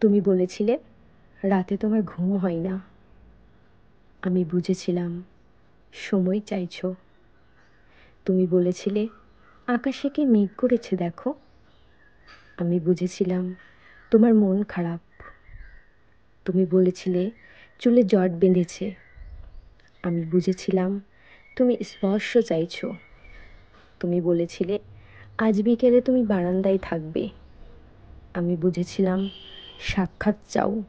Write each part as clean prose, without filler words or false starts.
তুমি বলেছিলে রাতে তোমার ঘুম হয় না। আমি বুঝেছিলাম সময় চাইছো। তুমি বলেছিলে আকাশে কে মেঘ করেছে দেখো। আমি বুঝেছিলাম তোমার মন খারাপ। তুমি বলেছিলে চুলে জট বেঁধেছে। আমি বুঝেছিলাম তুমি স্পর্শ চাইছো। তুমি বলেছিলে আজ বিকেলে তুমি বারান্দায় থাকবে। আমি বুঝেছিলাম সাক্ষাৎ চাও।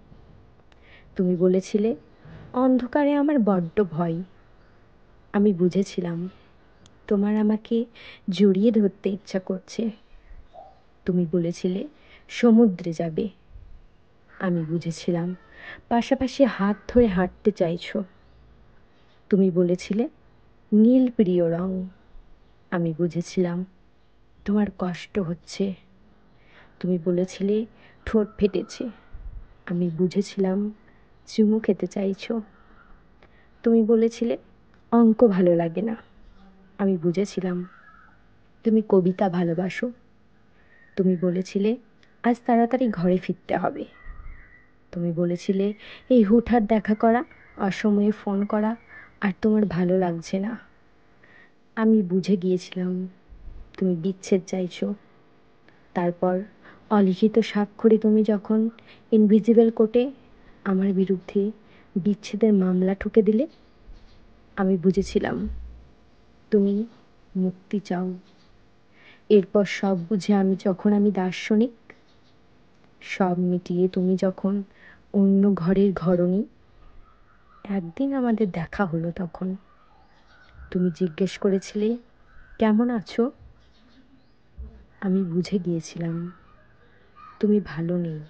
তুমি বলেছিলে অন্ধকারে আমার বড্ড ভয়। আমি বুঝেছিলাম তোমার আমাকে জড়িয়ে ধরতে ইচ্ছা করছে। তুমি বলেছিলে সমুদ্রে যাবে। আমি বুঝেছিলাম পাশাপাশি হাত ধরে হাঁটতে চাইছো। তুমি বলেছিলে নীল প্রিয় রং। আমি বুঝেছিলাম তোমার কষ্ট হচ্ছে। তুমি বলেছিলে ঠোঁট ফেটেছে। আমি বুঝেছিলাম চুমু খেতে চাইছো। তুমি বলেছিলে অঙ্ক ভালো লাগে না। আমি বুঝেছিলাম তুমি কবিতা ভালোবাসো। তুমি বলেছিলে আজ তাড়াতাড়ি ঘরে ফিরতে হবে। তুমি বলেছিলে এই হুটহাট দেখা করা, অসময়ে ফোন করা আর তোমার ভালো লাগছে না। আমি বুঝে গিয়েছিলাম তুমি বিচ্ছেদ চাইছো। তারপর অলিখিত স্বাক্ষরে তুমি যখন ইনভিজিবল কোর্টে আমার বিরুদ্ধে বিচ্ছেদের মামলা ঠুকে দিলে, আমি বুঝেছিলাম তুমি মুক্তি চাও। এরপর সব বুঝে আমি দার্শনিক, সব মিটিয়ে তুমি যখন অন্য ঘরের ঘরণী। একদিন আমাদের দেখা হলো তখন। তুমি জিজ্ঞেস করেছিলে কেমন আছো। আমি বুঝে গিয়েছিলাম তুমি ভালো নেই।